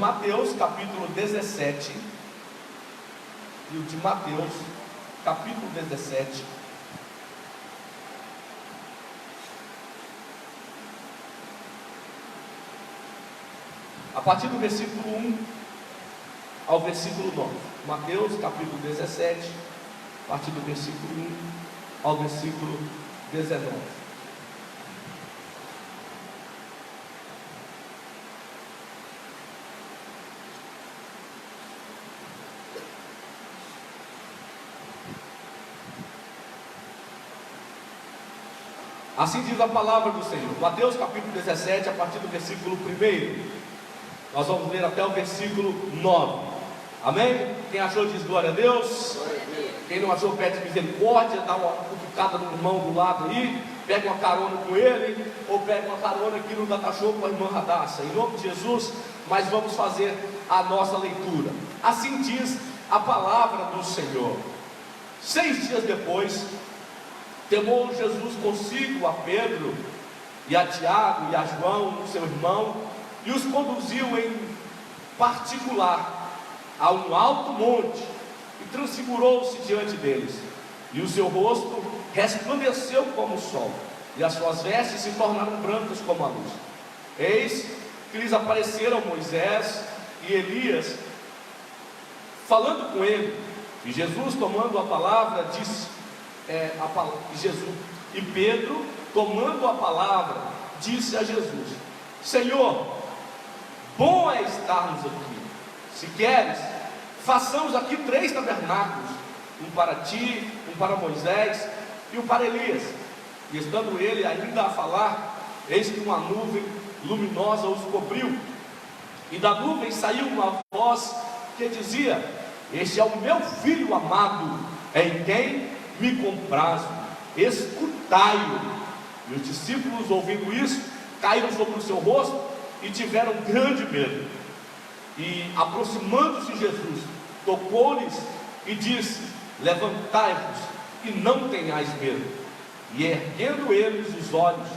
Mateus, capítulo 17. Livro de Mateus, capítulo 17. A partir do versículo 1 ao versículo 9. Mateus, capítulo 17, a partir do versículo 1 ao versículo 19. Assim diz a palavra do Senhor. Mateus capítulo 17, a partir do versículo 1. Nós vamos ler até o versículo 9. Amém? Quem achou diz glória a Deus. Quem não achou pede misericórdia, dá uma cutucada no irmão do lado aí, pega uma carona com ele, ou pega uma carona aqui no Data Show com a irmã Radassa. Em nome de Jesus, mas vamos fazer a nossa leitura. Assim diz a palavra do Senhor. 6 dias depois, tomou Jesus consigo a Pedro e a Tiago e a João, seu irmão, e os conduziu em particular a um alto monte e transfigurou-se diante deles, e o seu rosto resplandeceu como o sol, e as suas vestes se tornaram brancas como a luz. Eis que lhes apareceram Moisés e Elias falando com ele, e Jesus, tomando a palavra, disse, e Pedro, tomando a palavra, disse a Jesus: Senhor, bom é estarmos aqui. Se queres, façamos aqui 3 tabernáculos, um para ti, um para Moisés e um para Elias. E estando ele ainda a falar, eis que uma nuvem luminosa os cobriu, e da nuvem saiu uma voz que dizia: Este é o meu filho amado, em quem me comprazo, escutai-o. E os discípulos, ouvindo isso, caíram sobre o seu rosto e tiveram grande medo. E aproximando-se Jesus, tocou-lhes e disse: Levantai-vos e não tenhais medo. E erguendo eles os olhos,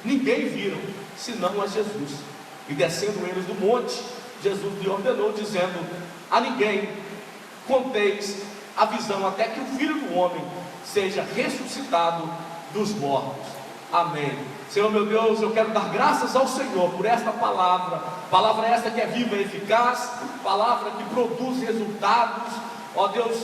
ninguém viram, senão a Jesus. E descendo eles do monte, Jesus lhe ordenou, dizendo: A ninguém conteis a visão, até que o Filho do Homem seja ressuscitado dos mortos. Amém. Senhor meu Deus, eu quero dar graças ao Senhor por esta palavra esta que é viva e eficaz, palavra que produz resultados, ó Deus,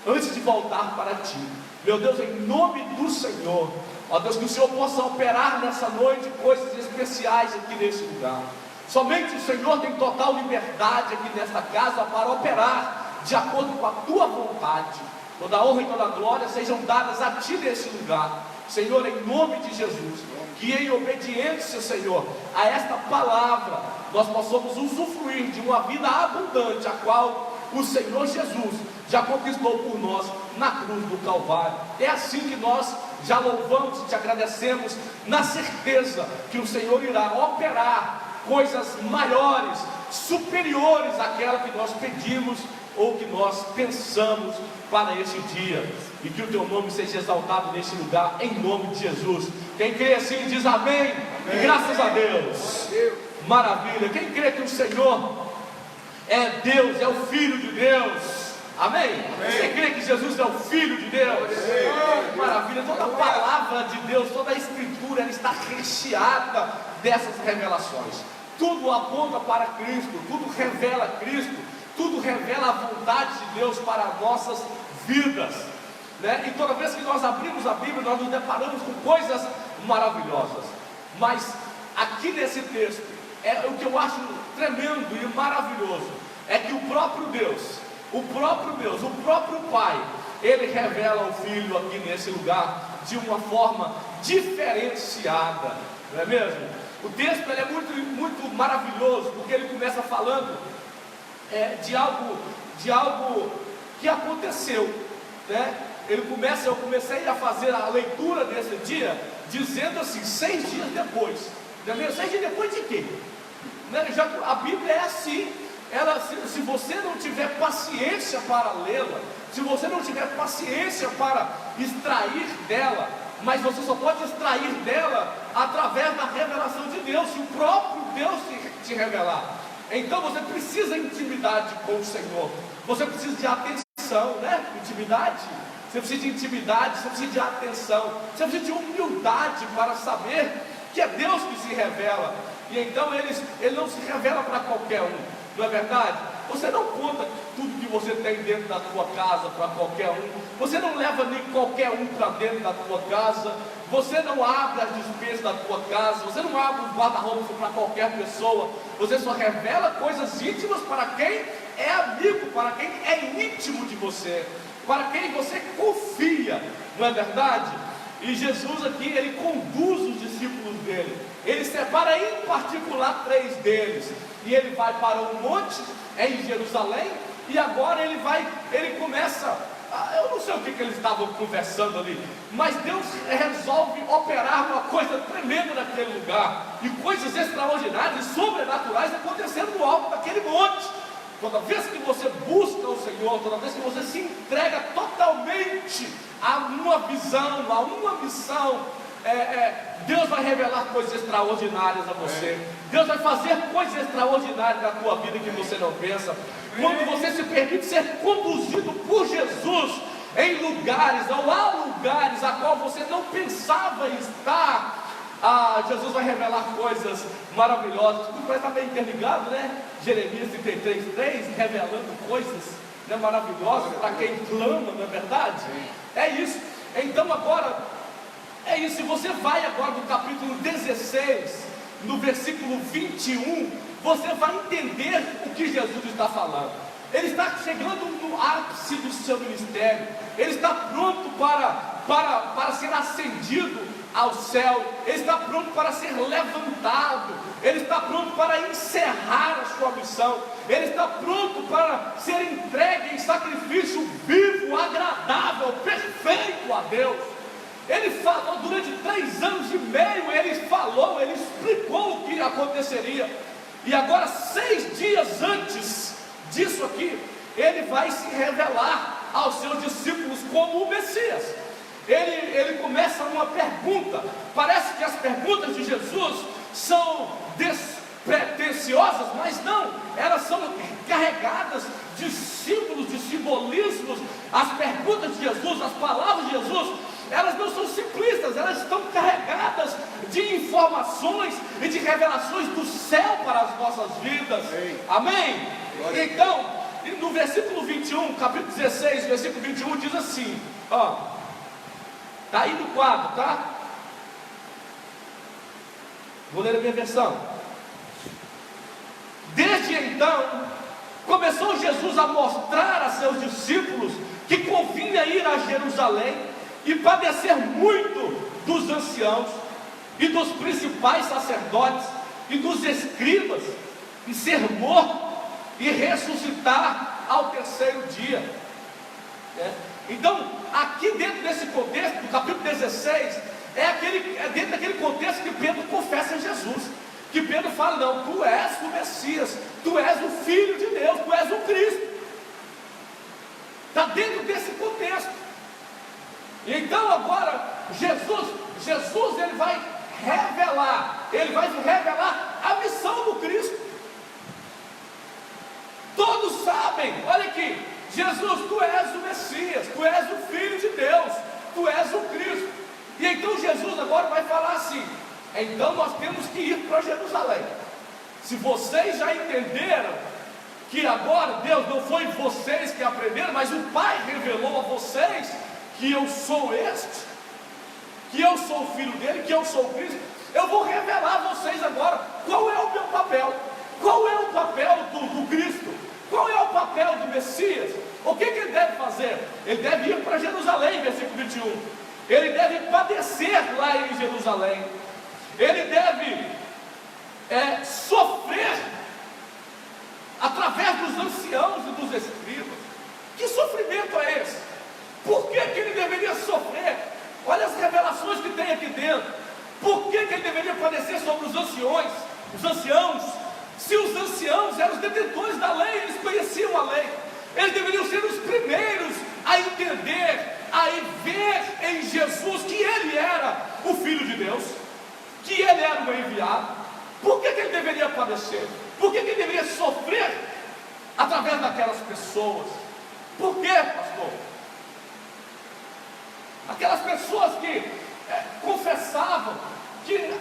antes de voltar para Ti. Meu Deus, em nome do Senhor, ó Deus, que o Senhor possa operar nessa noite coisas especiais aqui nesse lugar. Somente o Senhor tem total liberdade aqui nesta casa para operar de acordo com a Tua vontade. Toda a honra e toda a glória sejam dadas a Ti nesse lugar, Senhor, em nome de Jesus. Que em obediência, Senhor, a esta palavra, nós possamos usufruir de uma vida abundante, a qual o Senhor Jesus já conquistou por nós na cruz do Calvário. É assim que nós já louvamos e te agradecemos, na certeza que o Senhor irá operar coisas maiores, superiores àquela que nós pedimos ou que nós pensamos para esse dia. E que o Teu nome seja exaltado nesse lugar, em nome de Jesus. Quem crê assim diz amém, amém. E graças a Deus. Maravilha. Quem crê que o Senhor é Deus, é o Filho de Deus, amém? Você crê que Jesus é o Filho de Deus? Oh, maravilha. Toda a palavra de Deus, toda a Escritura, ela está recheada dessas revelações. Tudo aponta para Cristo, tudo revela Cristo, tudo revela a vontade de Deus para nossas vidas, né? E toda vez que nós abrimos a Bíblia, nós nos deparamos com coisas maravilhosas. Mas aqui nesse texto, o que eu acho tremendo e maravilhoso é que o próprio Deus, o próprio Pai, Ele revela o Filho aqui nesse lugar de uma forma diferenciada, não é mesmo? O texto ele é muito maravilhoso, porque ele começa falando de algo que aconteceu, né? Eu comecei a fazer a leitura desse dia dizendo assim, 6 dias depois, não é mesmo? 6 dias depois de quê? Né? Já a Bíblia é assim, se você não tiver paciência para lê-la, se você não tiver paciência para extrair dela, mas você só pode extrair dela através da revelação de Deus, se o próprio Deus te revelar. Então você precisa de intimidade com o Senhor. Você precisa de atenção, né? Intimidade. Você precisa de intimidade, você precisa de atenção. Você precisa de humildade para saber que é Deus que se revela. E então Ele não se revela para qualquer um, não é verdade? Você não conta tudo que você tem dentro da tua casa para qualquer um. Você não leva nem qualquer um para dentro da tua casa. Você não abre as despesas da tua casa. Você não abre os guarda-roupa para qualquer pessoa. Você só revela coisas íntimas para quem é amigo, para quem é íntimo de você, para quem você confia, não é verdade? E Jesus aqui, Ele conduz os discípulos dele. Ele separa em particular 3 deles. E Ele vai para um monte em Jerusalém. E agora Ele começa, eu não sei o que eles estavam conversando ali, mas Deus resolve operar uma coisa tremenda naquele lugar. E coisas extraordinárias e sobrenaturais acontecendo no alto daquele monte. Toda vez que você busca o Senhor, toda vez que você se entrega totalmente a uma visão, a uma missão, Deus vai revelar coisas extraordinárias a você. Deus vai fazer coisas extraordinárias na tua vida que você não pensa. Quando você se permite ser conduzido por Jesus em lugares, ou há lugares a qual você não pensava estar, Jesus vai revelar coisas maravilhosas. Tudo parece estar bem interligado, né? Jeremias 33:3, revelando coisas, né, maravilhosas para quem clama, não é verdade? É isso. Então agora, é isso. Se você vai agora no capítulo 16, no versículo 21, você vai entender o que Jesus está falando. Ele está chegando no ápice do seu ministério. Ele está pronto para ser ascendido ao céu. Ele está pronto para ser levantado. Ele está pronto para encerrar a sua missão. Ele está pronto para ser entregue em sacrifício vivo, agradável, perfeito a Deus. Ele falou durante 3 anos e meio. Ele falou, ele explicou o que aconteceria. E agora, 6 dias antes disso aqui, ele vai se revelar aos seus discípulos como o Messias. Ele começa uma pergunta. Parece que as perguntas de Jesus são despretensiosas, mas não, elas são carregadas de símbolos, de simbolismos. As perguntas de Jesus, as palavras de Jesus, elas não são simplistas, elas estão carregadas de informações e de revelações do céu para as nossas vidas. Amém? Então, no versículo 21, capítulo 16, versículo 21, diz assim, está aí no quadro, tá? Vou ler a minha versão. Desde então, começou Jesus a mostrar a seus discípulos que convinha ir a Jerusalém e padecer muito dos anciãos e dos principais sacerdotes e dos escribas, e ser morto e ressuscitar ao 3º dia. Então, aqui dentro desse contexto, do capítulo 16, é dentro daquele contexto que Pedro confessa Jesus, que Pedro fala, não, tu és o Messias, tu és o Filho de Deus, tu és o Cristo. Está dentro desse contexto. E então agora, Jesus ele vai revelar a missão do Cristo. Todos sabem, olha aqui, Jesus, tu és o Messias, tu és o Filho de Deus, tu és o Cristo. E então Jesus agora vai falar assim, então nós temos que ir para Jerusalém. Se vocês já entenderam que agora Deus não foi vocês que aprenderam, mas o Pai revelou a vocês que eu sou que eu sou o Filho dele, que eu sou o Cristo, eu vou revelar a vocês agora qual é o meu papel, qual é o papel do Cristo, qual é o papel do Messias, o que ele deve fazer? Ele deve ir para Jerusalém, versículo 21, ele deve padecer lá em Jerusalém, ele deve sofrer através dos anciãos e dos escribas. Que sofrimento é esse? Por que ele deveria sofrer? Olha as revelações que tem aqui dentro. Por que ele deveria padecer sobre os anciãos? Se os anciãos eram os detentores da lei, eles conheciam a lei, eles deveriam ser os primeiros a entender, a ver em Jesus que ele era o Filho de Deus, que ele era o enviado. Por que ele deveria padecer? Por que ele deveria sofrer? através daquelas pessoas. Por quê, pastor? Aquelas pessoas que confessavam, que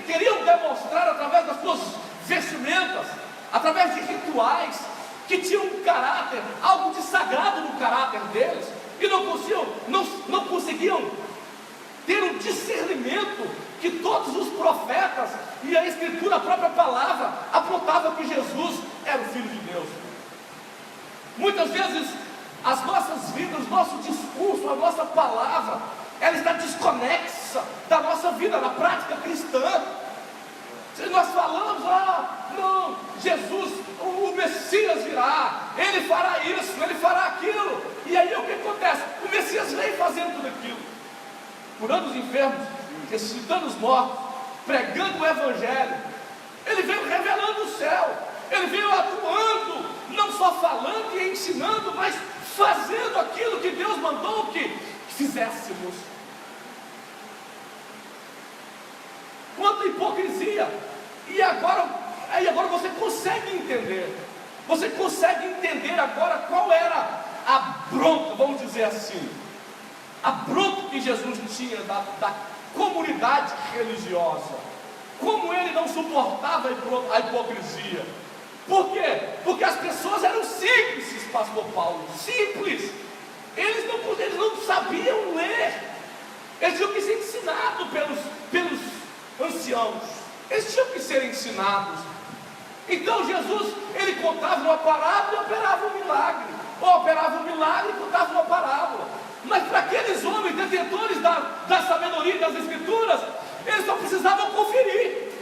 queriam demonstrar através das suas vestimentas, através de rituais, que tinham um caráter, algo de sagrado no caráter deles, e não conseguiam ter um discernimento que todos os profetas e a Escritura, a própria palavra, apontavam que Jesus era o Filho de Deus. Muitas vezes as nossas vidas, nosso discurso, a nossa palavra, ela está desconexa da nossa vida, da prática cristã. Se nós falamos, não, Jesus, o Messias virá, ele fará isso, ele fará aquilo, e aí o que acontece? O Messias vem fazendo tudo aquilo, curando os enfermos, ressuscitando os mortos, pregando o Evangelho. Ele veio revelando o céu, ele veio atuando, não só falando e ensinando, mas fazendo aquilo que Deus mandou que fizéssemos. Quanta hipocrisia! E agora você consegue entender. Você consegue entender agora qual era a bronca, vamos dizer assim, a bronca que Jesus tinha da comunidade religiosa. Como ele não suportava a hipocrisia. Por quê? Porque as pessoas eram simples, pastor Paulo, simples. Eles não sabiam ler. Eles tinham que ser ensinados pelos anciãos. Eles tinham que ser ensinados. Então Jesus, ele contava uma parábola e operava um milagre. Ou operava um milagre e contava uma parábola. Mas para aqueles homens detentores da sabedoria das Escrituras, eles só precisavam conferir.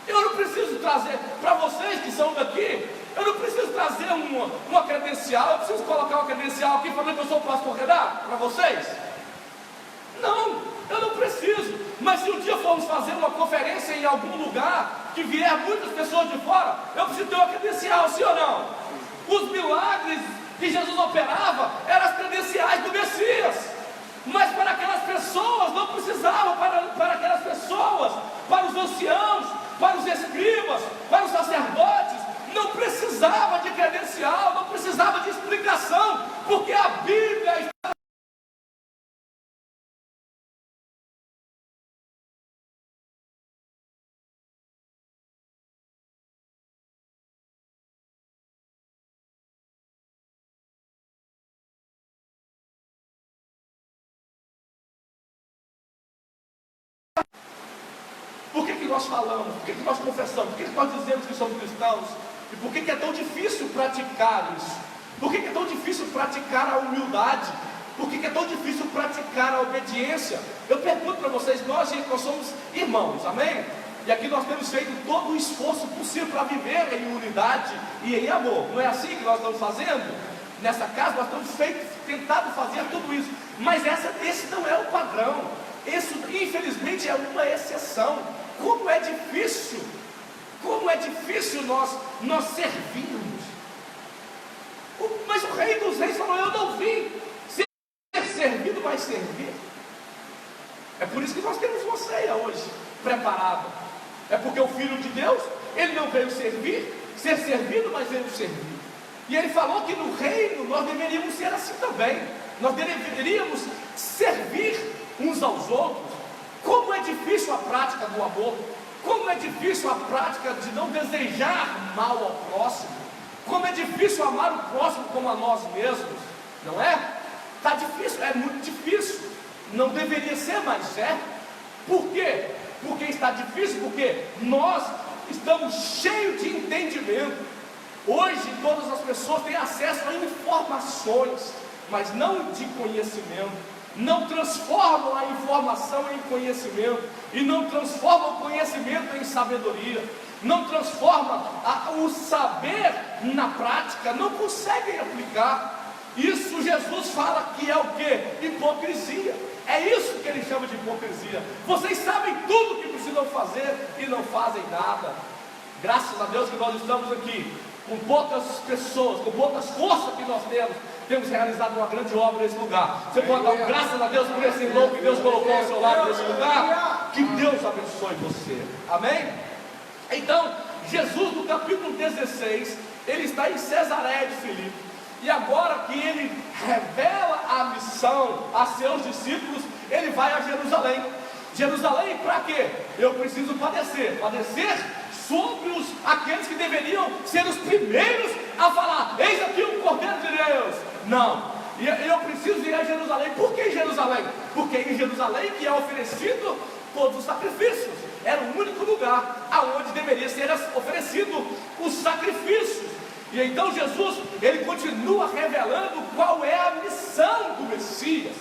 Eu não preciso trazer para vocês que são daqui, eu não preciso trazer uma credencial, eu preciso colocar uma credencial aqui falando que eu sou o pastor Renato para vocês? Não, eu não preciso. Mas se um dia formos fazer uma conferência em algum lugar, que vier muitas pessoas de fora, eu preciso ter uma credencial, sim ou não? Os milagres que Jesus operava eram as credenciais do Messias. Mas para aquelas pessoas não precisava, para aquelas pessoas, para os anciãos, para os escribas, para os sacerdotes, não precisava de credencial, não precisava de explicação, porque a Bíblia está. Por que nós falamos? Por que nós confessamos? Por que nós dizemos que somos cristãos? E por que é tão difícil praticar isso? Por que é tão difícil praticar a humildade? Por que é tão difícil praticar a obediência? Eu pergunto para vocês, nós somos irmãos, amém? E aqui nós temos feito todo o esforço possível para viver em unidade e em amor. Não é assim que nós estamos fazendo? Nessa casa nós estamos tentado fazer tudo isso. Mas esse não é o padrão. Isso, infelizmente, é uma exceção. Como é difícil nós servirmos. Mas o Rei dos Reis falou: eu não vim ser servido, mas servir. É por isso que nós temos uma ceia hoje preparada. É porque o Filho de Deus, ele não veio ser servido, mas veio servir. E ele falou que no reino nós deveríamos ser assim também. Nós deveríamos servir uns aos outros. Como é difícil a prática do amor. Como é difícil a prática de não desejar mal ao próximo. Como é difícil amar o próximo como a nós mesmos. Não é? Está difícil, é muito difícil. Não deveria ser, mas é. Por quê? Porque está difícil, porque nós estamos cheios de entendimento. Hoje todas as pessoas têm acesso a informações, mas não de conhecimento. Não transformam a informação em conhecimento, e não transformam o conhecimento em sabedoria, não transformam o saber na prática, não conseguem aplicar. Isso Jesus fala que é o que? Hipocrisia. É isso que ele chama de hipocrisia. Vocês sabem tudo o que precisam fazer e não fazem nada. Graças a Deus que nós estamos aqui, com poucas pessoas, com poucas forças que nós temos realizado uma grande obra nesse lugar. Você pode dar graças a Deus por esse irmão que Deus colocou ao seu lado nesse lugar. Que Deus abençoe você. Amém? Então, Jesus, no capítulo 16, ele está em Cesareia de Filipe, e agora que ele revela a missão a seus discípulos, ele vai a Jerusalém. Jerusalém para quê? Eu preciso padecer sobre aqueles que deveriam ser os primeiros a falar: eis aqui o Cordeiro de Deus. Não, e eu preciso ir a Jerusalém. Por que em Jerusalém? Porque em Jerusalém que é oferecido todos os sacrifícios. Era o único lugar aonde deveria ser oferecido os sacrifícios. E então Jesus, ele continua revelando qual é a missão do Messias,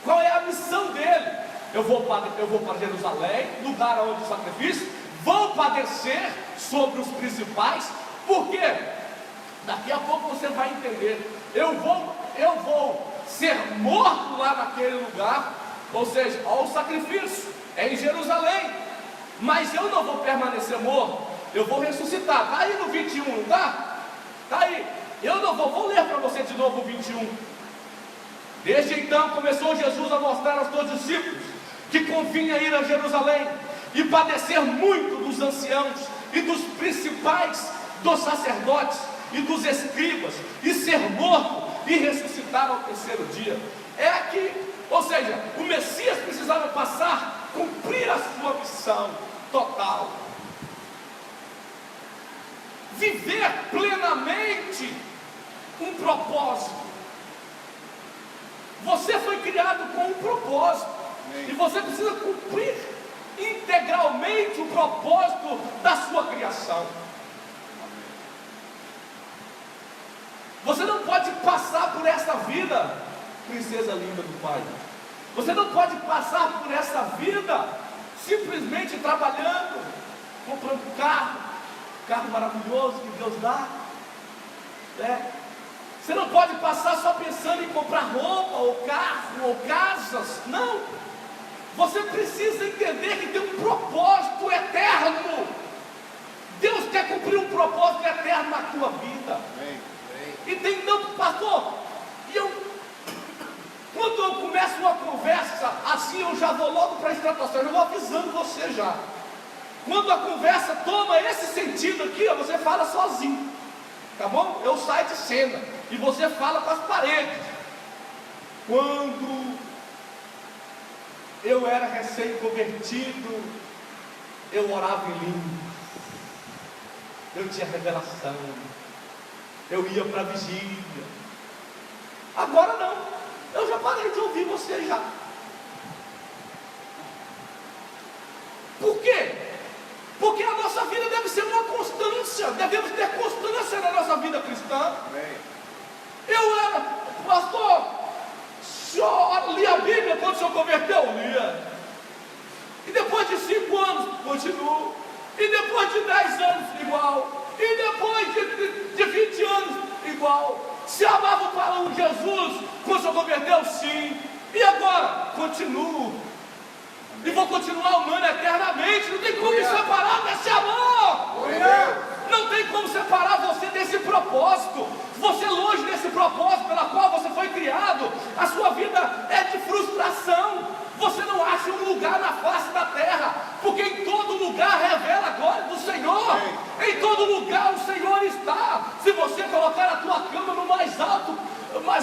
qual é a missão dele. Eu vou para Jerusalém, lugar onde o sacrifício, vou padecer sobre os principais. Por quê? Daqui a pouco você vai entender. Eu vou ser morto lá naquele lugar, ou seja, ao sacrifício, é em Jerusalém, mas eu não vou permanecer morto, eu vou ressuscitar. Está aí no 21, não está? Está aí, eu não vou ler para você de novo o 21. Desde então começou Jesus a mostrar aos seus discípulos que convinha ir a Jerusalém e padecer muito dos anciãos e dos principais, dos sacerdotes e dos escribas, e ser morto e ressuscitar ao terceiro dia. É aqui, ou seja, o Messias precisava passar, cumprir a sua missão total, viver plenamente um propósito. Você foi criado com um propósito, e você precisa cumprir integralmente o propósito da sua criação. Você não pode passar por essa vida, princesa linda do Pai. Você não pode passar por essa vida simplesmente trabalhando, comprando carro maravilhoso que Deus dá, né? Você não pode passar só pensando em comprar roupa, ou carro, ou casas. Não. Você precisa entender que tem um propósito eterno. Deus quer cumprir um propósito eterno na tua vida. E tem tanto, pastor, quando eu começo uma conversa assim, eu já vou logo para a estratosfera, eu vou avisando você já. Quando a conversa toma esse sentido aqui, você fala sozinho, tá bom? Eu saio de cena e você fala com as paredes. Quando eu era recém-convertido, eu orava em línguas, eu tinha revelação, eu ia para a vigília. Agora não, eu já parei de ouvir você já. Por quê? Porque a nossa vida deve ser uma constância, devemos ter constância na nossa vida cristã. Eu era, pastor, o senhor lia a Bíblia quando o senhor converteu? Lia. E depois de 5 anos, continuo. E depois de 10 anos, igual. E depois de 20 anos, igual. Se amava para o Jesus quando o senhor converteu? Sim. E agora? Continuo. E vou continuar amando eternamente. Não tem como me separar desse amor. Não tem como separar você desse propósito. Você longe desse propósito pela qual você foi criado, a sua vida é de frustração. Você não acha um lugar na face da terra, porque em todo lugar revela a glória do Senhor. Em todo lugar o Senhor está. Se você colocar a tua cama no mais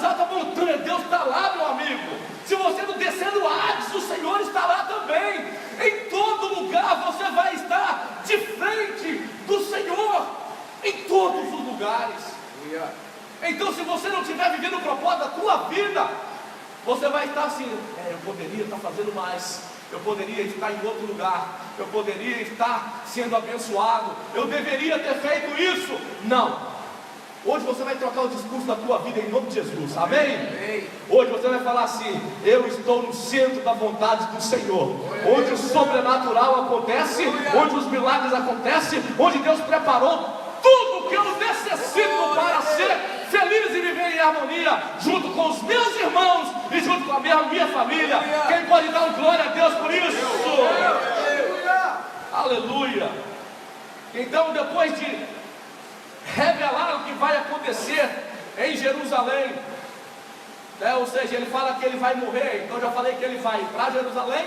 alta montanha, Deus está lá, meu amigo. Se você não descer no Hades, o Senhor está lá também. Em todo lugar você vai estar de frente do Senhor, em todos os lugares. Então, se você não estiver vivendo o propósito da tua vida, você vai estar assim: eu poderia estar fazendo mais, eu poderia estar em outro lugar, eu poderia estar sendo abençoado, eu deveria ter feito isso. Não. Hoje você vai trocar o discurso da tua vida em nome de Jesus, amém? Hoje você vai falar assim: eu estou no centro da vontade do Senhor, onde o sobrenatural acontece, onde os milagres acontecem, onde Deus preparou tudo que eu necessito para ser feliz e viver em harmonia, junto com os meus irmãos e junto com a minha família. Quem pode dar glória a Deus por isso? Aleluia! Então, depois de revelar o que vai acontecer em Jerusalém, ou seja, ele fala que ele vai morrer. Então já falei que ele vai para Jerusalém,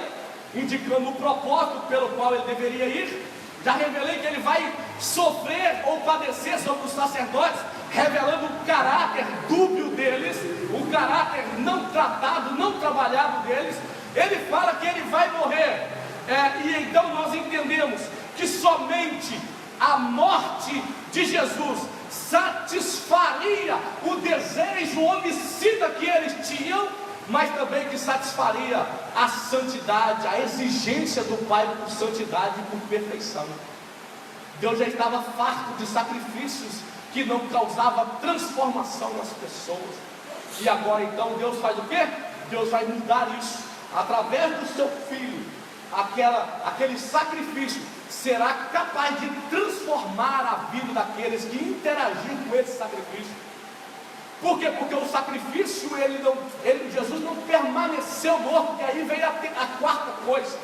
indicando o propósito pelo qual ele deveria ir. Já revelei que ele vai sofrer ou padecer sobre os sacerdotes, revelando o caráter dúbio deles, o caráter não tratado, não trabalhado deles. Ele fala que ele vai morrer, e então nós entendemos que somente a morte de Jesus satisfaria o desejo homicida que eles tinham, mas também que satisfaria a santidade, a exigência do Pai por santidade e por perfeição. Deus já estava farto de sacrifícios que não causavam transformação nas pessoas, e agora então Deus faz o quê? Deus vai mudar isso, através do seu Filho. Aquele sacrifício será capaz de transformar a vida daqueles que interagiram com esse sacrifício. Por quê? Porque o sacrifício, Jesus não permaneceu morto, porque aí veio a quarta coisa.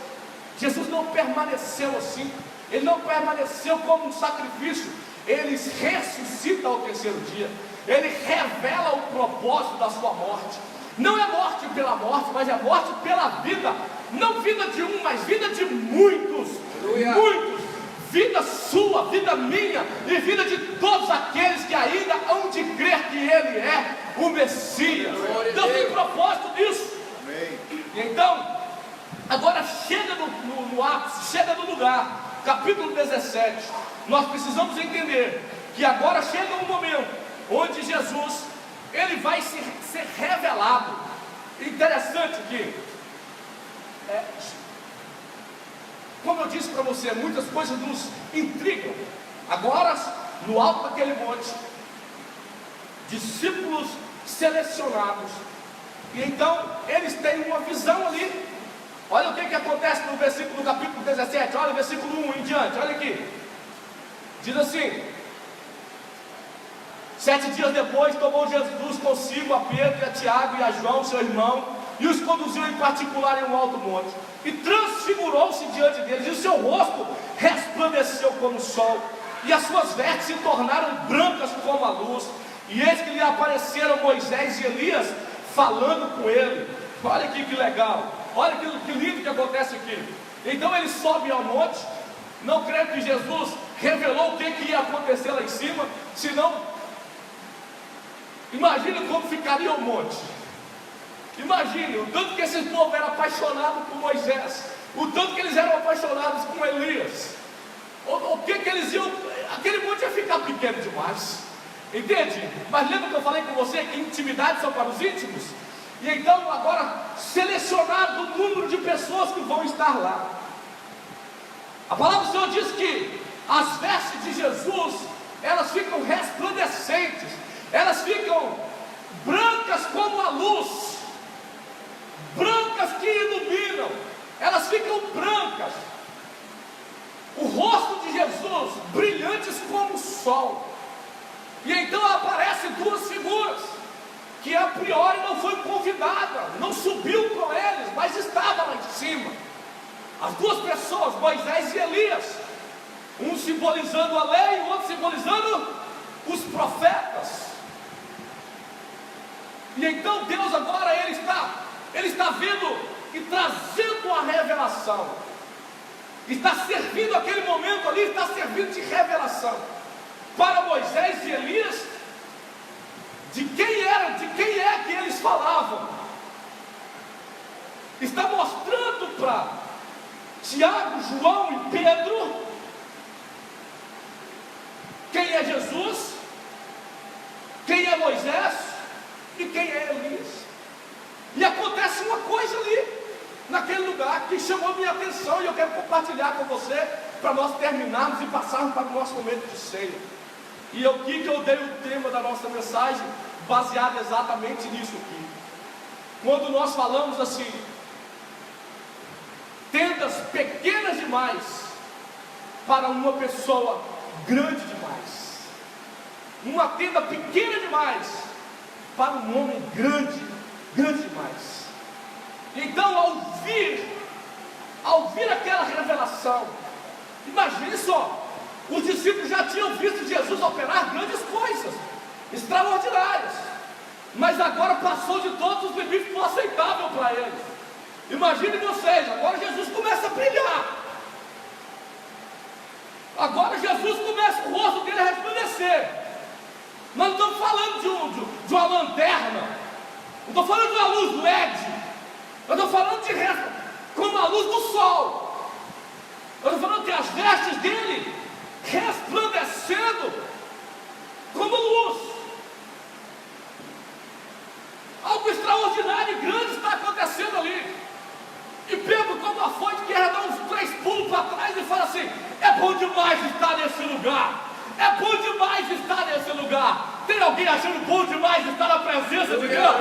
Jesus não permaneceu assim, ele não permaneceu como um sacrifício, ele ressuscita ao terceiro dia, ele revela o propósito da sua morte. Não é morte pela morte, mas é morte pela vida, não vida de um, mas vida de muitos, muitos, vida sua, vida minha, e vida de todos aqueles que ainda hão de crer que Ele é o Messias. Deus tem propósito nisso. Amém. Então, agora chega no ápice, chega no lugar, capítulo 17, nós precisamos entender que agora chega um momento onde Jesus, ele vai ser revelado. Interessante que, como eu disse para você, muitas coisas nos intrigam. Agora, no alto daquele monte, discípulos selecionados, e então eles têm uma visão ali. Olha o que acontece no versículo do capítulo 17, olha o versículo 1 em diante, olha aqui. Diz assim: 7 dias depois, tomou Jesus consigo a Pedro e a Tiago e a João, seu irmão, e os conduziu em particular em um alto monte, e transfigurou-se diante deles, e o seu rosto resplandeceu como o sol, e as suas vestes se tornaram brancas como a luz, e eis que lhe apareceram Moisés e Elias, falando com ele. Olha aqui que legal, olha que lindo que acontece aqui. Então eles sobem ao monte, não creio que Jesus revelou o que ia acontecer lá em cima, senão, imagine como ficaria o monte. Imagine o tanto que esse povo era apaixonado por Moisés, o tanto que eles eram apaixonados com Elias. O que eles iam, aquele monte ia ficar pequeno demais, entende? Mas lembra que eu falei com você que intimidades são para os íntimos? E então agora selecionado o número de pessoas que vão estar lá. A palavra do Senhor diz que as vestes de Jesus, elas ficam resplandecentes, elas ficam brancas como a luz, brancas que iluminam, elas ficam brancas. O rosto de Jesus, brilhantes como o sol. E então aparecem duas figuras, que a priori não foi convidada, não subiu com eles, mas estava lá em cima. As duas pessoas, Moisés e Elias, um simbolizando a lei, o outro simbolizando os profetas. E então Deus agora, Ele está vindo e trazendo a revelação, está servindo aquele momento ali, está servindo de revelação para Moisés e Elias, de quem é que eles falavam. Está mostrando para Tiago, João e Pedro quem é Jesus, quem é Moisés e quem é Elias. E acontece uma coisa ali, naquele lugar, que chamou minha atenção, e eu quero compartilhar com você, para nós terminarmos e passarmos para o nosso momento de ceia. E aqui que eu dei o tema da nossa mensagem, baseado exatamente nisso aqui. Quando nós falamos assim, tendas pequenas demais para uma pessoa grande demais, uma tenda pequena demais para um homem grande demais. Então, ao vir aquela revelação, imagine só, os discípulos já tinham visto Jesus operar grandes coisas, extraordinárias, mas agora passou de todos os limites do aceitável para eles. Imagine vocês, agora Jesus começa a brilhar. Agora Jesus começa o rosto dele a resplandecer. Nós não estamos falando de uma lanterna, não estou falando de uma luz LED, eu estou falando de como a luz do sol. Eu estou falando que as vestes dele resplandecendo como luz. Algo extraordinário e grande está acontecendo ali. E Pedro, como a fonte, quer dar uns 3 pulos para trás e fala assim: é bom demais estar nesse lugar. É bom demais estar nesse lugar. Tem alguém achando bom demais estar na presença de Deus?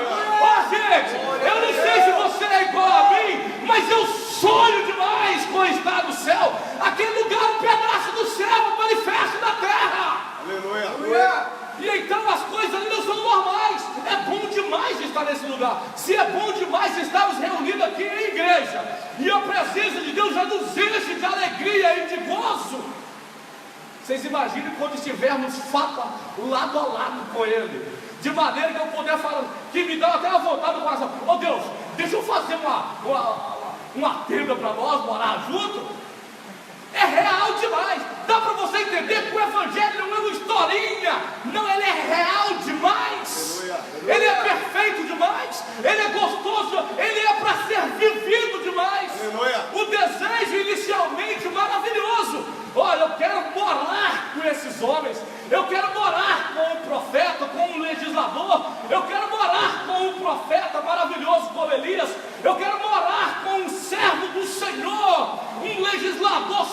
Gente, eu não sei se você é igual a mim, mas eu sonho demais com estar no céu. Aquele lugar, um pedaço do céu manifesto na terra. Aleluia. E então as coisas ali não são normais. É bom demais estar nesse lugar. Se é bom demais estarmos reunidos aqui em igreja, e a presença de Deus já nos enche de alegria e de gozo, vocês imaginem quando estivermos lado a lado com Ele, de maneira que eu puder falar, que me dá até a vontade do coração: oh Deus, deixa eu fazer uma tenda para nós morar junto. É real demais. Dá para você entender que o Evangelho não é uma historinha. Não, ele é real demais. Ele é perfeito demais. Ele é gostoso. Ele é para ser vivido demais. O desejo inicialmente maravilhoso. Olha, eu quero morar com esses homens. Eu quero morar com um profeta, com um legislador. Eu quero morar com um profeta maravilhoso como Elias. Eu quero morar com um servo do Senhor, um legislador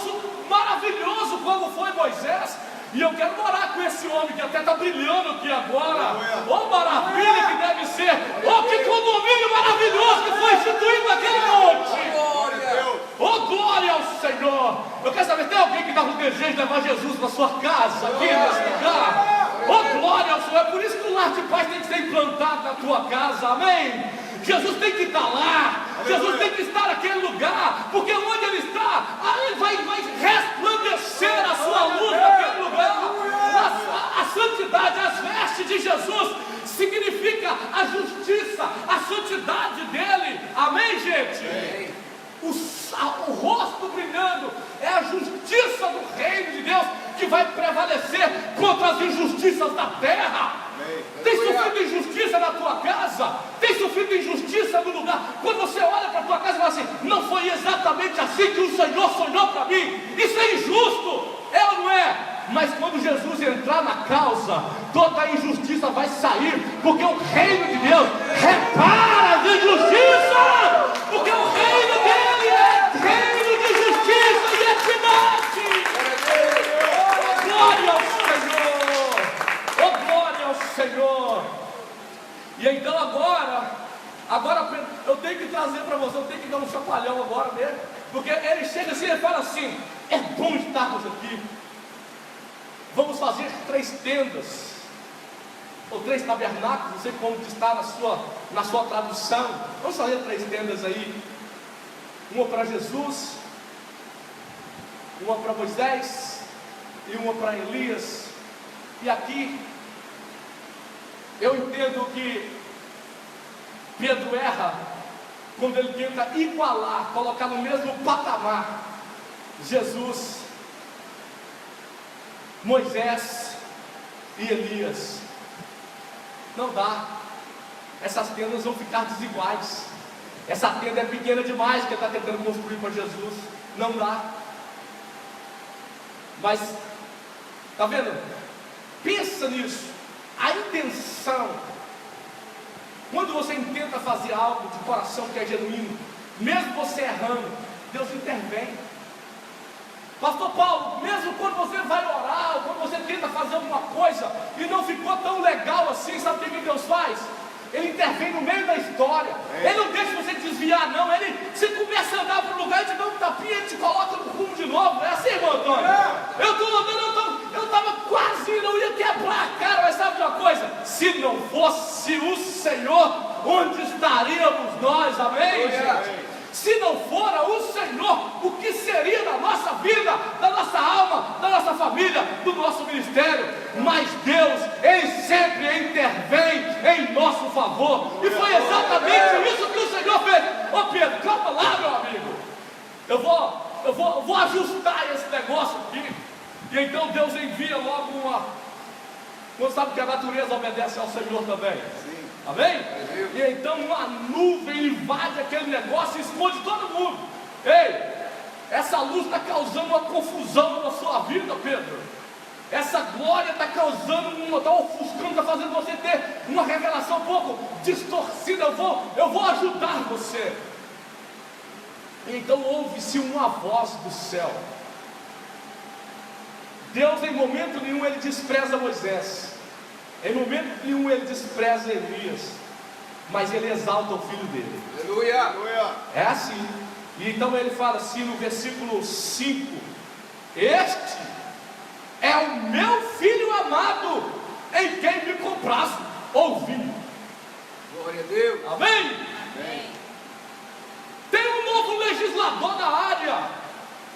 maravilhoso como foi Moisés. E eu quero morar com esse homem que até está brilhando aqui agora. Oh, maravilha que deve ser. Oh, que condomínio maravilhoso que foi instituído naquele monte. Oh, glória ao Senhor. Eu quero saber, tem alguém que está com desejo de levar Jesus para sua casa, aqui nesse lugar? Oh, glória ao Senhor. É por isso que o lar de paz tem que ser implantado na tua casa, amém? Jesus tem que estar lá. Jesus tem que estar naquele lugar, porque onde Ele está, Ele vai resplandecer a sua luz naquele lugar. A santidade, as vestes de Jesus significa a justiça, a santidade dele, amém, gente? O rosto brilhando é a justiça do reino de Deus que vai prevalecer contra as injustiças da terra. Tem sofrido injustiça na tua casa? Tem sofrido injustiça no lugar? Quando você olha para a tua casa e fala assim: não foi exatamente assim que o Senhor sonhou para mim. Isso é injusto, é ou não é? Mas quando Jesus entrar na causa, toda a injustiça vai sair, porque o reino de Deus repara as injustiças, porque o reino dele é reino de justiça e equidade. Glória ao Senhor, oh glória ao Senhor. E então agora eu tenho que trazer para você, eu tenho que dar um chacoalhão agora mesmo, porque ele chega assim e fala assim: é bom estarmos aqui. Vamos fazer 3 tendas, ou 3 tabernáculos, não sei como está na sua tradução. Vamos fazer 3 tendas aí, uma para Jesus, uma para Moisés e uma para Elias. E aqui eu entendo que Pedro erra quando ele tenta igualar, colocar no mesmo patamar Jesus, Moisés e Elias. Não dá. Essas tendas vão ficar desiguais. Essa tenda é pequena demais que ele está tentando construir para Jesus. Não dá. Mas, está vendo? Pensa nisso. A intenção, quando você tenta fazer algo de coração que é genuíno, mesmo você errando, Deus intervém. Pastor Paulo, mesmo quando você vai orar, ou quando você tenta fazer alguma coisa e não ficou tão legal assim, sabe o que Deus faz? Ele intervém no meio da história. Ele não deixa você desviar, não. Você começa a andar para um lugar e te dá um tapinha, ele te coloca no rumo de novo. É assim, irmão Antônio? Eu estou andando, eu estava quase, não ia quebrar a cara, mas sabe de uma coisa? Se não fosse o Senhor, onde estaríamos nós? Amém, gente? Se não fora o Senhor, o que seria da nossa vida, da nossa alma, da nossa família, do nosso ministério? Mas Deus, Ele sempre intervém em nosso favor. E foi exatamente isso que o Senhor fez. Ô Pedro, calma lá, meu amigo. Eu vou ajustar esse negócio aqui. E então Deus envia logo uma. Você sabe que a natureza obedece ao Senhor também? Sim. Amém? E então uma nuvem invade aquele negócio e esconde todo mundo. Ei, essa luz está causando uma confusão na sua vida, Pedro. Essa glória está causando, está ofuscando, está fazendo você ter uma revelação um pouco distorcida. Eu vou ajudar você. Então ouve-se uma voz do céu. Deus em momento nenhum ele despreza Moisés, em momento nenhum ele despreza Elias, mas ele exalta o filho dele. Aleluia, aleluia. É assim. E então ele fala assim no versículo 5: este é o meu filho amado, em quem me comprazo ouvir. Glória a Deus. Amém? Amém. Tem um novo legislador na área.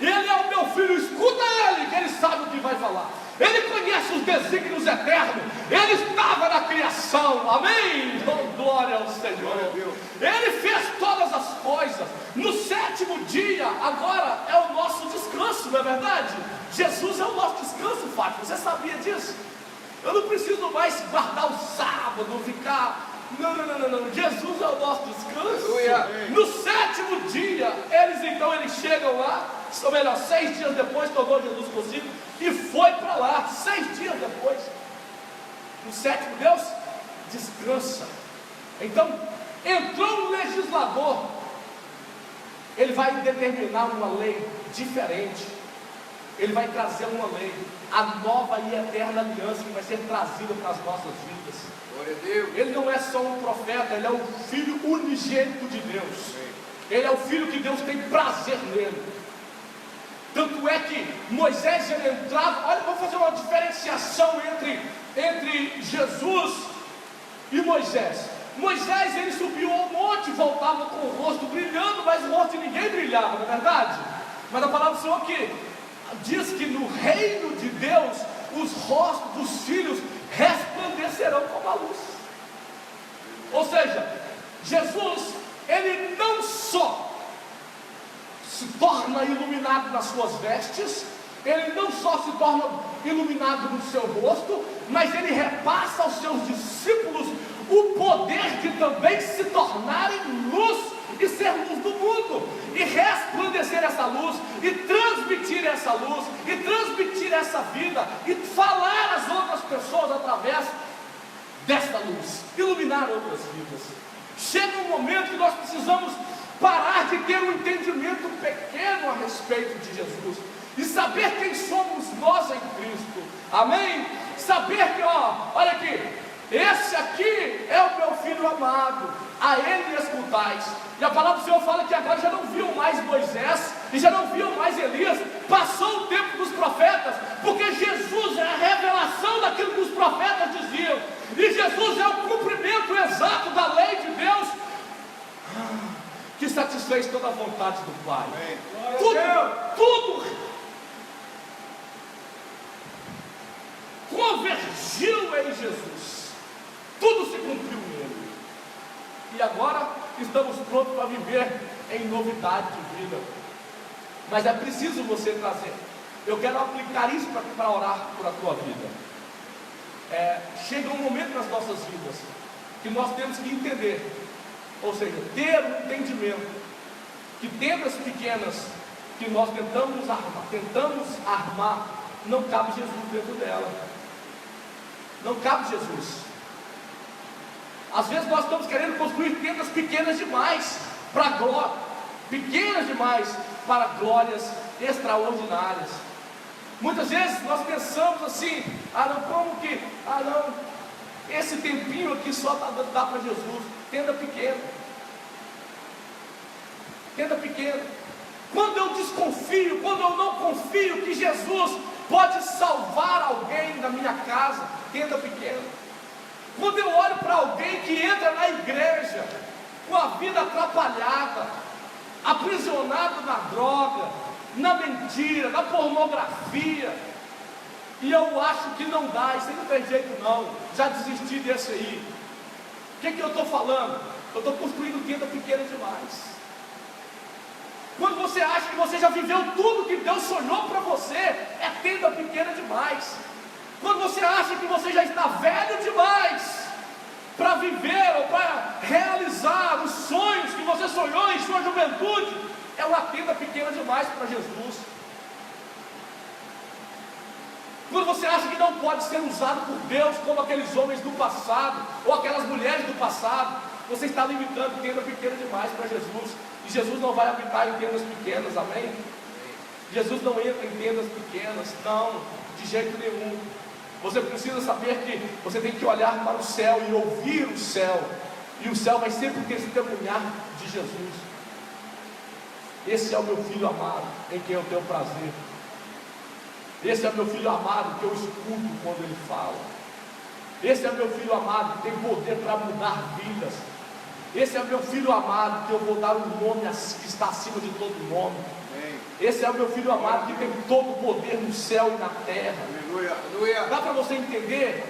Ele é o meu filho, escuta ele, que ele sabe o que vai falar. Ele conhece os desígnios eternos. Ele estava na criação. Amém? Oh, glória ao Senhor. Ele fez todas as coisas. No sétimo dia, agora é o nosso descanso, não é verdade? Jesus é o nosso descanso, Fátima. Você sabia disso? Eu não preciso mais guardar o sábado, ficar... Não. Jesus é o nosso descanso. Aleluia. No sétimo dia, eles chegam lá. Ou melhor, 6 dias depois tomou Jesus consigo e foi para lá. 6 dias depois. No sétimo, Deus descansa. Então, entrou um legislador. Ele vai determinar uma lei diferente. Ele vai trazer uma lei, a nova e eterna aliança que vai ser trazida para as nossas vidas. Glória a Deus. Ele não é só um profeta, ele é o filho unigênito de Deus. Ele é o filho que Deus tem prazer nele. Tanto é que Moisés ele entrava. Olha, vou fazer uma diferenciação entre Jesus e Moisés. Moisés ele subiu ao monte, voltava com o rosto brilhando, mas o rosto de ninguém brilhava, não é verdade? Mas a palavra do Senhor que diz que no reino de Deus os rostos dos filhos resplandecerão como a luz. Ou seja, Jesus ele não só se torna iluminado nas suas vestes, ele não só se torna iluminado no seu rosto, mas ele repassa aos seus discípulos o poder de também se tornarem luz e ser luz do mundo, e resplandecer essa luz, e transmitir essa luz, e transmitir essa vida, e falar às outras pessoas através desta luz, iluminar outras vidas. Chega um momento que nós precisamos parar de ter um entendimento pequeno a respeito de Jesus e saber quem somos nós em Cristo. Amém? Saber que, olha aqui, esse aqui é o meu filho amado, a ele escutais. E a palavra do Senhor fala que agora já não viam mais Moisés e já não viam mais Elias. Passou o tempo dos profetas, porque Jesus é a revelação daquilo que os profetas diziam, e Jesus é o cumprimento exato da lei de Deus, que satisfez toda a vontade do Pai. Tudo convergiu em Jesus, tudo se cumpriu nele, e agora estamos prontos para viver em novidade de vida. Mas é preciso você trazer. Eu quero aplicar isso para orar por a tua vida. Chega um momento nas nossas vidas que nós temos que entender, ou seja, ter um entendimento que tendas pequenas que nós tentamos armar, não cabe Jesus dentro dela. Não cabe Jesus. Às vezes nós estamos querendo construir tendas pequenas demais para glória, pequenas demais para glórias extraordinárias. Muitas vezes nós pensamos assim: esse tempinho aqui só dá para Jesus. Tenda pequena. Tenda pequena. Quando eu desconfio, quando eu não confio que Jesus pode salvar alguém da minha casa, tenda pequena. Quando eu olho para alguém que entra na igreja com a vida atrapalhada, aprisionado na droga, na mentira, na pornografia, e eu acho que não dá, isso aí não tem jeito não, já desisti desse aí. O que eu estou falando? Eu estou construindo tenda pequena demais. Quando você acha que você já viveu tudo que Deus sonhou para você, é tenda pequena demais. Quando você acha que você já está velho demais para viver ou para realizar os sonhos que você sonhou em sua juventude, é uma tenda pequena demais para Jesus. Quando você acha que não pode ser usado por Deus como aqueles homens do passado, ou aquelas mulheres do passado, você está limitando tenda pequena demais para Jesus. E Jesus não vai habitar em tendas pequenas, amém? Jesus não entra em tendas pequenas, não, de jeito nenhum. Você precisa saber que você tem que olhar para o céu e ouvir o céu, e o céu vai sempre testemunhar de Jesus. Esse é o meu filho amado, em quem eu tenho prazer. Esse é o meu filho amado que eu escuto quando ele fala. Esse é o meu filho amado que tem poder para mudar vidas. Esse é o meu filho amado que eu vou dar um nome que está acima de todo nome. Esse é o meu filho amado que tem todo o poder no céu e na terra. Aleluia. Dá para você entender?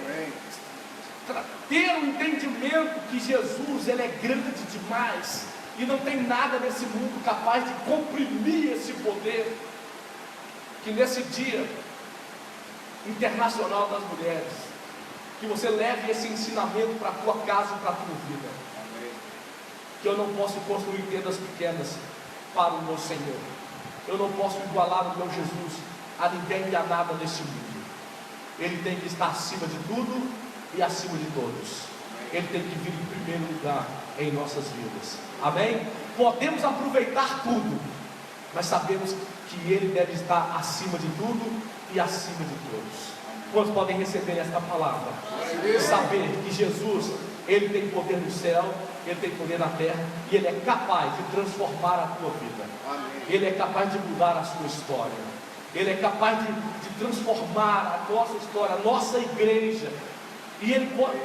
Ter um entendimento que Jesus, ele é grande demais, e não tem nada nesse mundo capaz de comprimir esse poder. Que nesse dia internacional das mulheres, que você leve esse ensinamento para a tua casa e para a tua vida. Que eu não posso construir tendas pequenas para o meu Senhor. Eu não posso igualar o meu Jesus a ninguém e a nada neste mundo. Ele tem que estar acima de tudo e acima de todos. Ele tem que vir em primeiro lugar em nossas vidas. Amém? Podemos aproveitar tudo, mas sabemos que Ele deve estar acima de tudo e acima de todos. Quantos podem receber esta palavra? Saber que Jesus, Ele tem poder no céu, Ele tem poder na terra, e Ele é capaz de transformar a tua vida. Ele é capaz de mudar a sua história. Ele é capaz de transformar a nossa história, a nossa igreja. E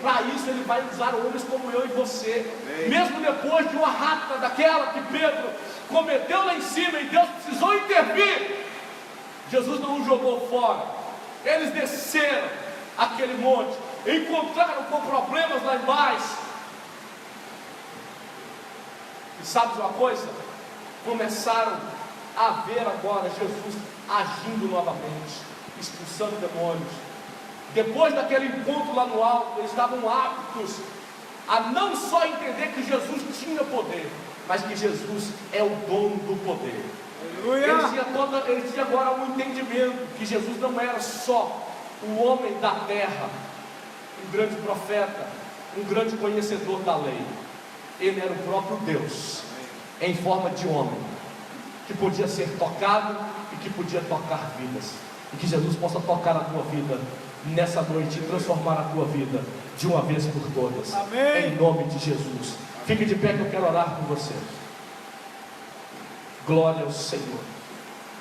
para isso Ele vai usar homens como eu e você. Mesmo depois de uma rata daquela que Pedro cometeu lá em cima e Deus precisou intervir, Jesus não o jogou fora. Eles desceram aquele monte, encontraram com problemas lá embaixo. E sabe de uma coisa? Começaram a ver agora Jesus agindo novamente, expulsando demônios. Depois daquele encontro lá no alto, eles estavam aptos a não só entender que Jesus tinha poder, mas que Jesus é o dono do poder. Eles tinham agora um entendimento que Jesus não era só o homem da terra, um grande profeta, um grande conhecedor da lei. Ele era o próprio Deus, em forma de homem, que podia ser tocado e que podia tocar vidas. E que Jesus possa tocar a tua vida nessa noite e transformar a tua vida de uma vez por todas. Amém. Em nome de Jesus. Fique de pé que eu quero orar por você. Glória ao Senhor.